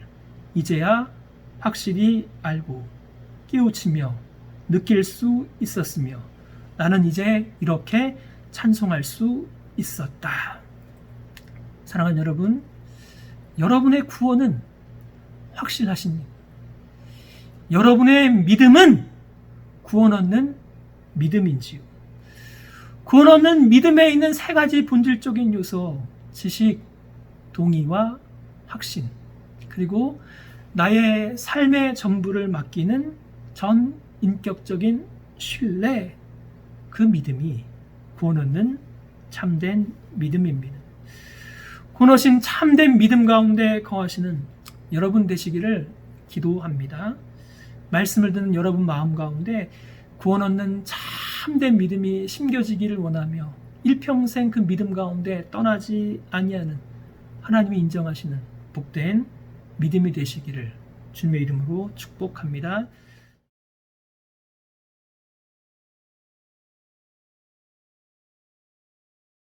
이제야 확실히 알고 깨우치며 느낄 수 있었으며 나는 이제 이렇게 찬송할 수 있었다. 사랑하는 여러분, 여러분의 구원은 확실하십니다. 여러분의 믿음은 구원 얻는 믿음인지요. 구원 얻는 믿음에 있는 세 가지 본질적인 요소, 지식, 동의와 확신, 그리고 나의 삶의 전부를 맡기는 전 인격적인 신뢰, 그 믿음이 구원 얻는 참된 믿음입니다. 구원 얻으신 참된 믿음 가운데 거하시는 여러분 되시기를 기도합니다. 말씀을 듣는 여러분 마음 가운데 구원 얻는 참된 믿음이 심겨지기를 원하며 일평생 그 믿음 가운데 떠나지 아니하는 하나님이 인정하시는 복된 믿음이 되시기를 주님의 이름으로 축복합니다.